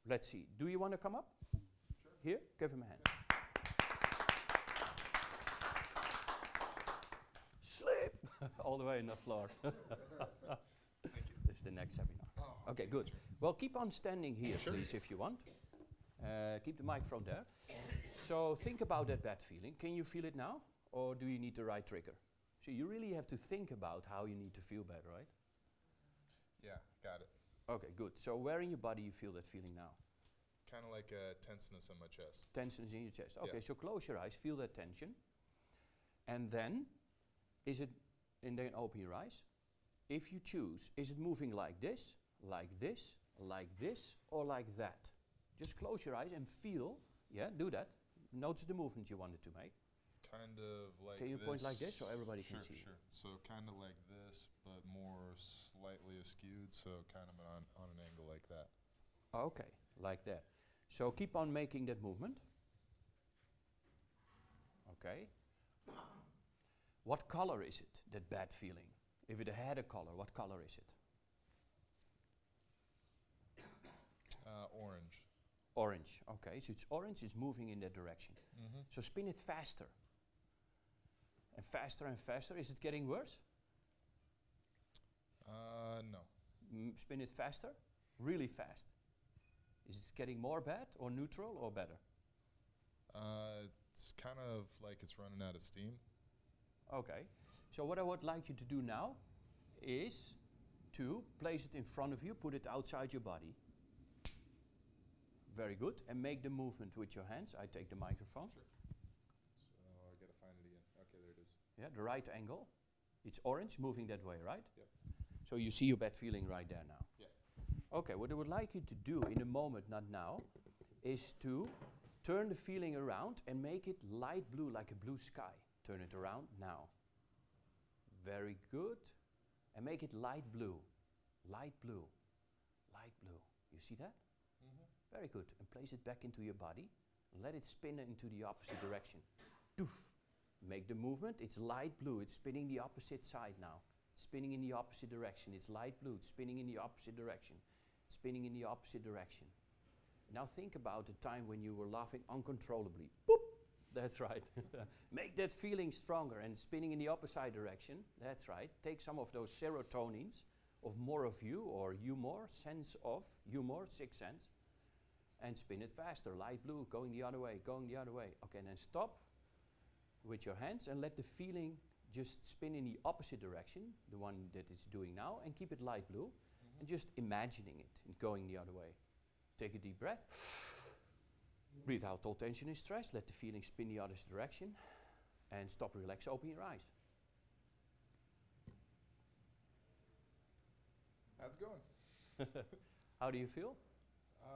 let's see. Do you want to come up? Sure. Here, give him a hand. Sleep! All the way on the floor. Thank you. This is the next seminar. Oh, Okay, good. Well, keep on standing here, Sure. please, if you want. Keep the microphone there. So think about that bad feeling. Can you feel it now? Or do you need the right trigger? So you really have to think about how you need to feel better, right? Yeah, got it. Okay, good. So where in your body you feel that feeling now? Kind of like a tenseness in my chest. Tension in your chest. Okay, Yeah. so close your eyes, feel that tension. And then, and then open your eyes. If you choose, is it moving like this, like this, like this, or like that? Just close your eyes and feel, yeah, do that. Notice the movement you wanted to make. Kind of like Can you this. point like this so everybody can Sure, see? sure. So kind of like this, but more slightly askewed, so kind of on an angle like that. Okay, like that. So keep on making that movement. Okay. What color is it, that bad feeling? If it had a color, what color is it? Orange. Orange. Okay, so it's orange, it's moving in that direction. Mm-hmm. So spin it faster. And faster and faster. Is it getting worse? No. Spin it faster. Really fast. Is it getting more bad or neutral or better? It's kind of like it's running out of steam. Okay. So what I would like you to do now is to place it in front of you, put it outside your body. Very good. And make the movement with your hands. I take the microphone. Sure. So I gotta find it again. Okay, there it is. Yeah, the right angle. It's orange, moving that way, right? Yep. So you see your bad feeling right there now. Yeah. Okay, what I would like you to do in a moment, not now, is to turn the feeling around and make it light blue, like a blue sky. Turn it around now. Very good. And make it light blue. Light blue. Light blue. You see that? Mm-hmm. Very good. And place it back into your body. Let it spin into the opposite direction. Doof. Make the movement. It's light blue. It's spinning the opposite side now. It's spinning in the opposite direction. It's light blue. It's spinning in the opposite direction. It's spinning in the opposite direction. Now think about the time when you were laughing uncontrollably. Boop! That's right. Make that feeling stronger and spinning in the opposite direction. That's right. Take some of those serotonins of more of you or humor, sense of humor, sixth sense, and spin it faster. Light blue, going the other way, going the other way. Okay, and then stop with your hands and let the feeling just spin in the opposite direction, the one that it's doing now, and keep it light blue, and just imagining it and going the other way. Take a deep breath. Breathe out all tension and stress. Let the feeling spin the other direction. And stop, relax, open your eyes. How's it going? How do you feel? A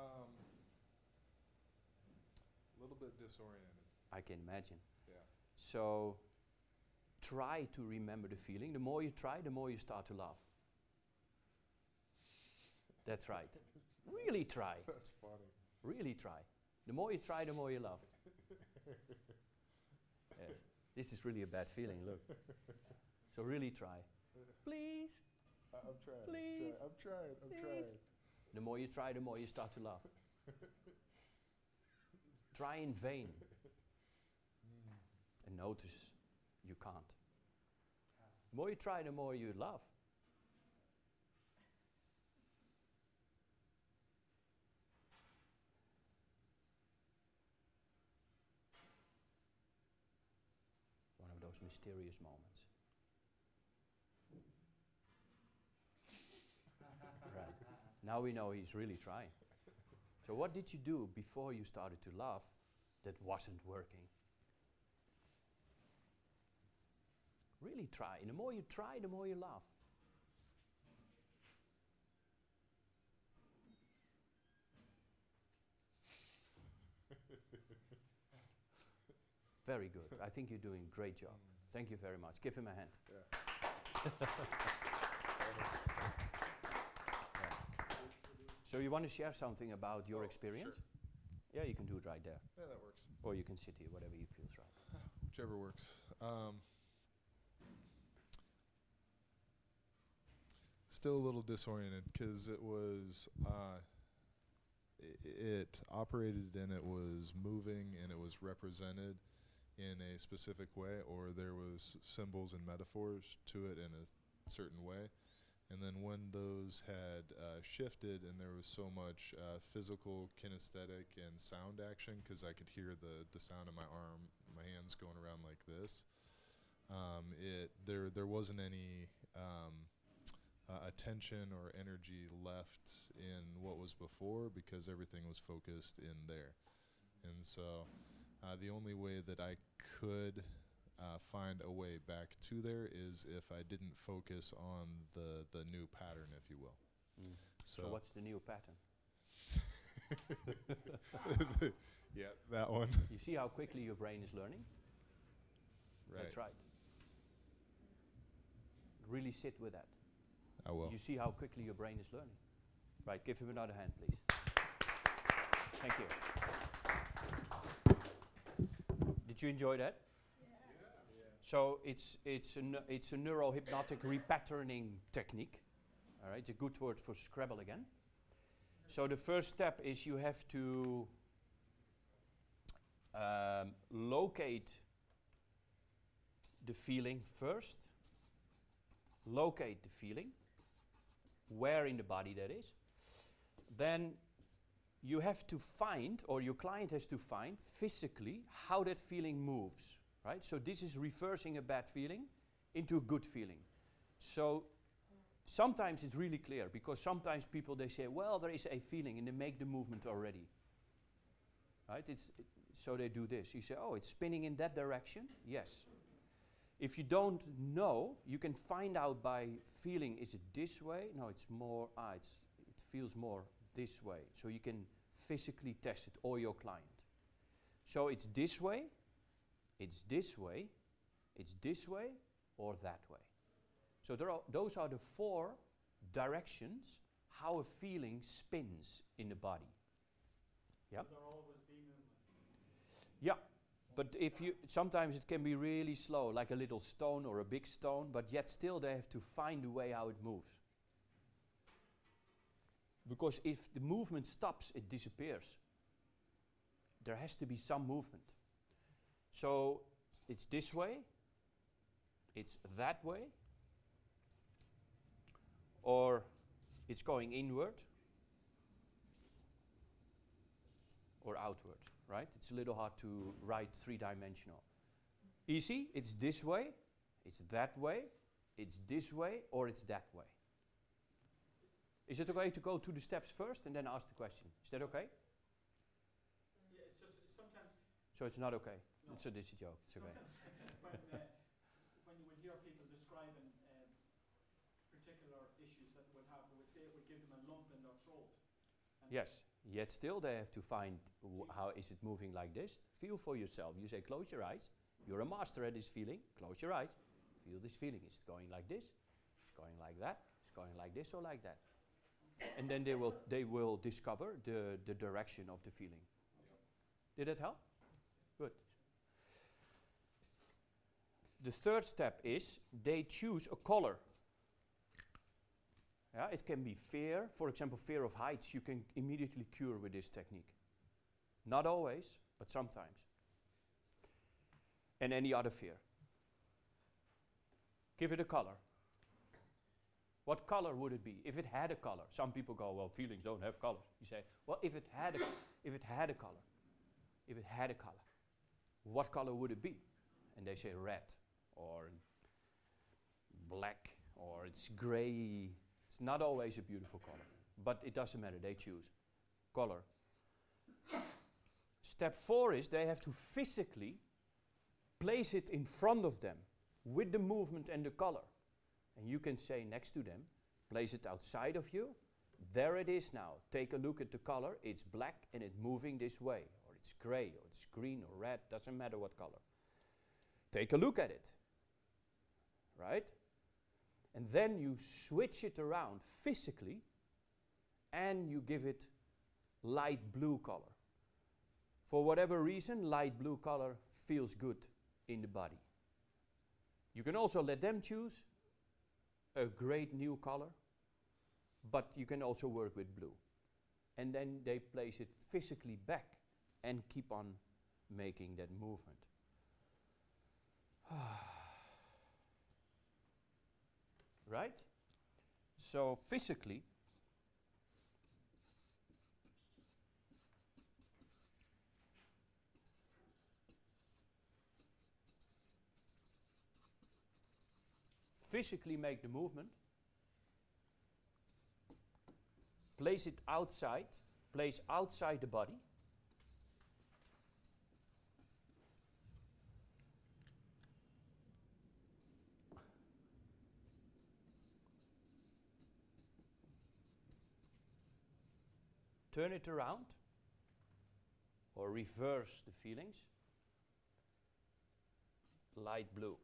little bit disoriented. I can imagine. Yeah. So try to remember the feeling. The more you try, the more you start to laugh. That's right. Really try. That's funny. Really try. The more you try, the more you laugh. Yes. This is really a bad feeling, look. So really try. Please. I'm trying. Please. I'm trying. I'm Please. trying. The more you try, the more you start to laugh. Try in vain. And notice you can't. The more you try, the more you laugh. One of those mysterious moments. Right. Now we know he's really trying. So what did you do before you started to laugh that wasn't working? Really try. And the more you try, the more you laugh. Very good. I think you're doing a great job. Thank you very much. Give him a hand. Yeah. So you want to share something about your experience? Sure. Yeah, you can do it right there. Yeah, that works. Or you can sit here, whatever you feels right. Whichever works. Still a little disoriented because it was it operated and it was moving and it was represented in a specific way, or there was symbols and metaphors to it in a certain way. And then when those had shifted and there was so much physical, kinesthetic, and sound action, because I could hear the sound of my arm, my hands going around like this, there wasn't any attention or energy left in what was before, because everything was focused in there. And so the only way that I could find a way back to there is if I didn't focus on the new pattern, if you will. Mm. So what's the new pattern? Yeah, that one. You see how quickly your brain is learning? Right. That's right. Really sit with that. I will. You see how quickly your brain is learning. Right, give him another hand, please. Thank you. Did you enjoy that? So it's a neurohypnotic repatterning technique. All right, it's a good word for Scrabble again. So the first step is you have to locate the feeling first. Locate the feeling, where in the body that is. Then you have to find, or your client has to find physically how that feeling moves. Right? So this is reversing a bad feeling into a good feeling. So sometimes it's really clear, because sometimes people, they say, well, there is a feeling, and they make the movement already. Right? So they do this. You say, oh, it's spinning in that direction? Yes. If you don't know, you can find out by feeling, is it this way? No, it's more, it feels more this way. So you can physically test it, or your client. So it's this way, it's this way, it's this way, or that way. So those are the 4 directions how a feeling spins in the body. Yeah. Will there always be movement? Yeah, but sometimes it can be really slow, like a little stone or a big stone, but yet still they have to find a way how it moves. Because if the movement stops, it disappears. There has to be some movement. So it's this way, it's that way, or it's going inward or outward, right? It's a little hard to write 3-dimensional. Easy, it's this way, it's that way, it's this way, or it's that way. Is it okay to go to the steps first and then ask the question? Is that okay? Yeah, it's just sometimes. So it's not okay? No. So this is a joke, it's okay. when you would hear people describing particular issues that they would have, they would say it would give them a lump in their throat. Yes, yet still they have to find how is it moving like this. Feel for yourself. You say close your eyes. You're a master at this feeling. Close your eyes. Feel this feeling. Is it going like this? It's going like that. It's going like this or like that. And then they will discover the direction of the feeling. Did that help? Good. The third step is they choose a color. Yeah, it can be fear. For example, fear of heights you can immediately cure with this technique. Not always, but sometimes. And any other fear. Give it a color. What color would it be? If it had a color. Some people go, well, feelings don't have colors. You say, well, if it had a color, if it had a color, what color would it be? And they say red, or black, or it's gray. It's not always a beautiful color, but it doesn't matter. They choose color. Step 4 is they have to physically place it in front of them with the movement and the color. And you can say next to them, place it outside of you. There it is now. Take a look at the color. It's black and it's moving this way. Or it's gray, or it's green or red. Doesn't matter what color. Take a look at it. Right? And then you switch it around physically and you give it light blue color. For whatever reason, light blue color feels good in the body. You can also let them choose a great new color, but you can also work with blue. and then they place it physically back and keep on making that movement. Right? So physically, make the movement, place it outside, place outside the body. Turn it around or reverse the feelings. Light blue.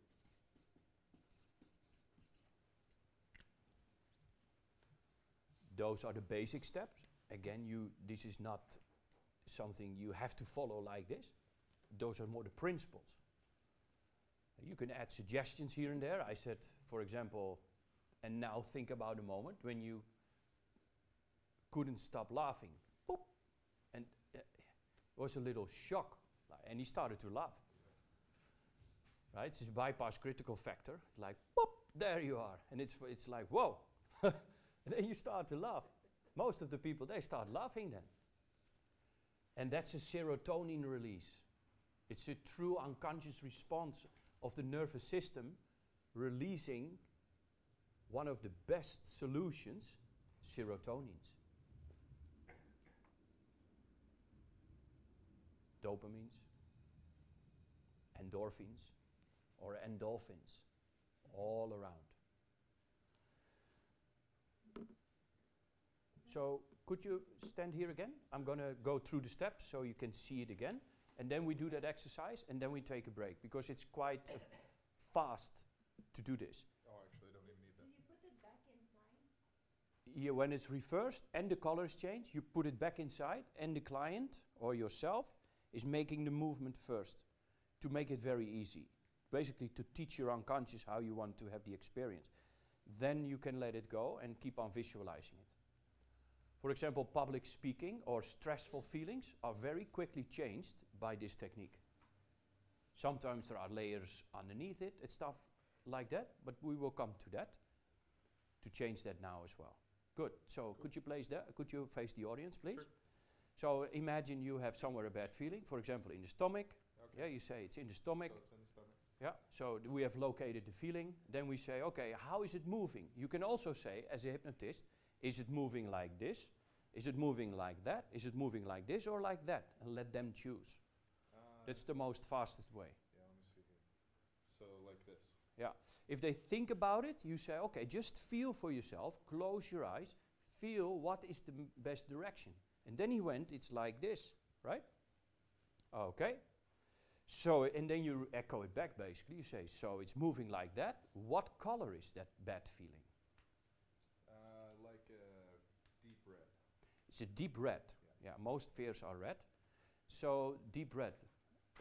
Those are the basic steps. Again, this is not something you have to follow like this. Those are more the principles. You can add suggestions here and there. I said, for example, and now think about a moment when you couldn't stop laughing. Boop. And it was a little shock. And he started to laugh. Right? It's a bypass critical factor. It's like, boop, there you are. And it's like, whoa. And then you start to laugh. Most of the people, they start laughing then. And that's a serotonin release. It's a true unconscious response of the nervous system releasing one of the best solutions, serotonins. Dopamines, endorphins, or endorphins, all around. So could you stand here again? I'm going to go through the steps so you can see it again. And then we do that exercise, and then we take a break, because it's quite fast to do this. Oh, actually, I don't even need that. Do you put it back inside? Yeah, when it's reversed and the colors change, you put it back inside, and the client or yourself is making the movement first to make it very easy. Basically, to teach your unconscious how you want to have the experience. Then you can let it go and keep on visualizing it. For example, public speaking or stressful feelings are very quickly changed by this technique. Sometimes there are layers underneath it and stuff like that, but we will come to that, to change that now as well. Good. So could you place that? Could you face the audience, please? Sure. So imagine you have somewhere a bad feeling, for example, in the stomach. Okay. Yeah, you say it's in the stomach. So it's in the stomach. Yeah, so we have located the feeling. Then we say, okay, how is it moving? You can also say, as a hypnotist, is it moving like this? Is it moving like that? Is it moving like this or like that? And let them choose. That's the most fastest way. Yeah, let me see here. So like this. Yeah. If they think about it, you say, okay, just feel for yourself, close your eyes, feel what is the best direction. And then he went, it's like this, right? Okay. So, and then you echo it back basically. You say, so it's moving like that. What color is that bad feeling? Like a deep red. It's a deep red. Yeah, most fears are red. So deep red.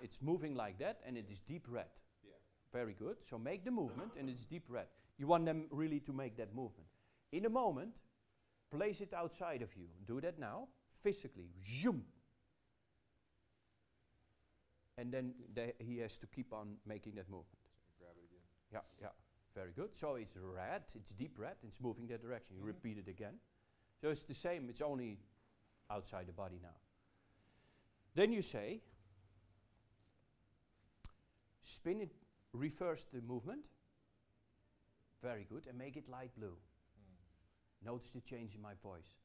It's moving like that and it is deep red. Yeah. Very good. So make the movement and it's deep red. You want them really to make that movement. In a moment, place it outside of you. Do that now, physically. Zoom. And then he has to keep on making that movement. So grab it again. Yeah, yeah. Very good. So it's red, it's deep red, it's moving that direction. You repeat it again. So it's the same, it's only outside the body now. Then you say, spin it, reverse the movement. Very good, and make it light blue. Notice the change in my voice.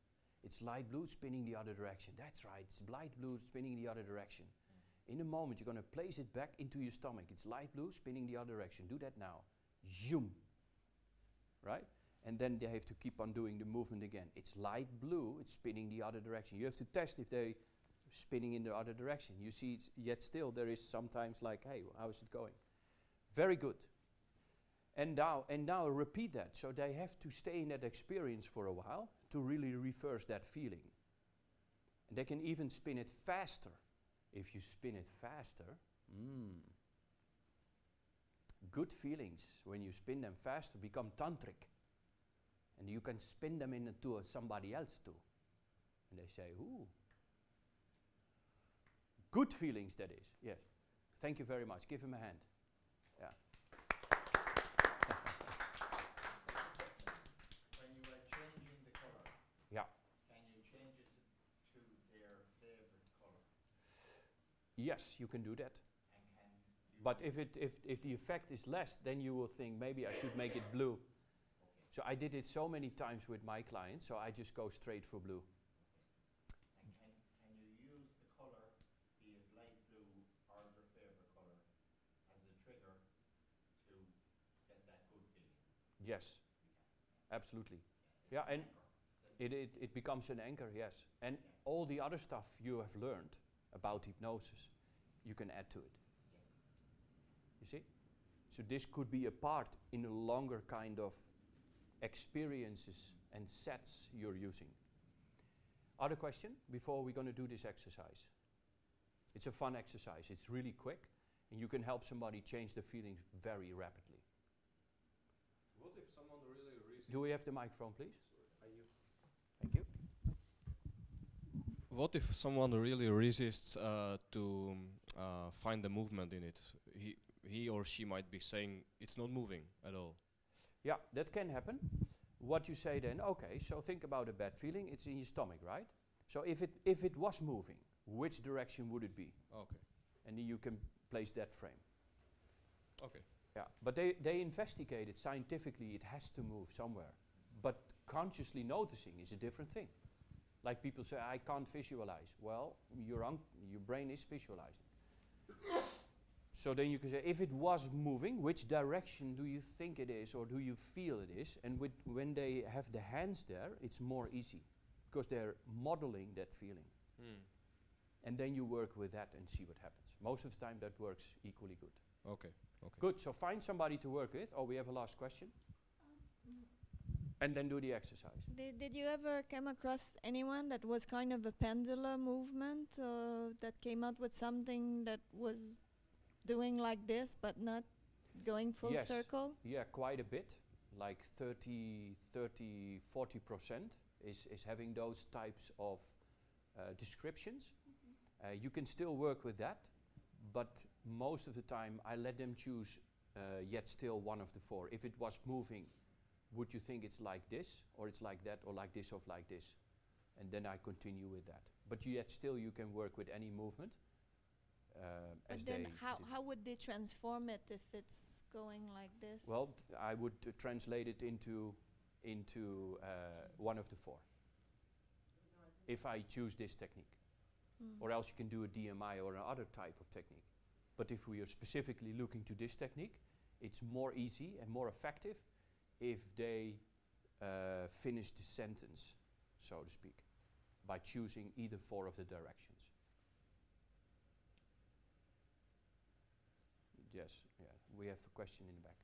It's light blue spinning the other direction. That's right, it's light blue spinning the other direction. In a moment, you're going to place it back into your stomach. It's light blue spinning the other direction. Do that now. Zoom. Right? And then they have to keep on doing the movement again. It's light blue, it's spinning the other direction. You have to test if they're spinning in the other direction. You see, yet still there is sometimes like, hey, how is it going? Very good. And now repeat that. So they have to stay in that experience for a while to really reverse that feeling. And they can even spin it faster. If you spin it faster, good feelings, when you spin them faster, become tantric. And you can spin them into somebody else too. And they say, ooh. Good feelings, that is, yes. Thank you very much. Give him a hand. Yeah. When you are changing the color, Yeah. can you change it to their favorite color? Yes, you can do that. And can you But if the effect is less, then you will think maybe I should make it blue. okay. So I did it so many times with my clients, so I just go straight for blue. And can you use the color, be it light blue or their favorite color, as a trigger to get that good feeling? Yes, absolutely. It's Yeah, an and anchor. it becomes an anchor, yes. And all the other stuff you have learned about hypnosis, you can add to it. You see? So this could be a part in a longer kind of experiences and sets you're using. Other question before we're going to do this exercise? It's a fun exercise. It's really quick, and you can help somebody change their feelings very rapidly. What if someone really resists? Do we have the microphone, please? Are you? Thank you. What if someone really resists to find the movement in it? He or she might be saying it's not moving at all. Yeah, that can happen. What you say then, okay, so think about a bad feeling, it's in your stomach, right? So if it was moving, which direction would it be? Okay. And then you can place that frame. Okay. Yeah, but they investigated scientifically, it has to move somewhere. But consciously noticing is a different thing. Like people say, I can't visualize. Well, your brain is visualizing. So then you can say, if it was moving, which direction do you think it is, or do you feel it is? And when they have the hands there, it's more easy, because they're modeling that feeling. And then you work with that and see what happens. Most of the time that works equally good. Okay. Okay. Good, so find somebody to work with. Oh, we have a last question. And then do the exercise. Did you ever come across anyone that was kind of a pendulum movement, that came out with something that was doing like this but not going full Yes. circle? Yeah, quite a bit. Like 30, 40% is having those types of descriptions. You can still work with that, but most of the time I let them choose yet still one of the four. If it was moving, would you think it's like this, or it's like that, or like this, or like this? And then I continue with that. But yet still you can work with any movement. But then how would they transform it if it's going like this? Well, I would translate it into one of the four. If I choose this technique. Or else you can do a DMI or another type of technique. But if we are specifically looking to this technique, it's more easy and more effective if they finish the sentence, so to speak, by choosing either four of the directions. Yes, yeah, we have a question in the back.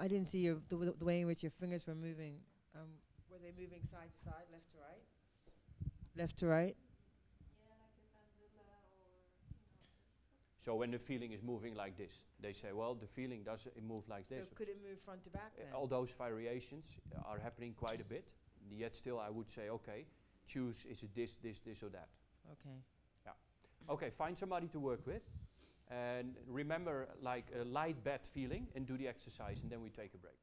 I didn't see the way in which your fingers were moving. Were they moving side to side, left to right? Left to right? Yeah, like a pendulum or, So when the feeling is moving like this, they say, well, the feeling does it move like this. So could it move front to back then? All those variations are happening quite a bit. Yet still I would say, okay, choose, is it this, this, this or that? Okay. Yeah. Okay, find somebody to work with. And remember, like a light bad feeling, and do the exercise, and then we take a break.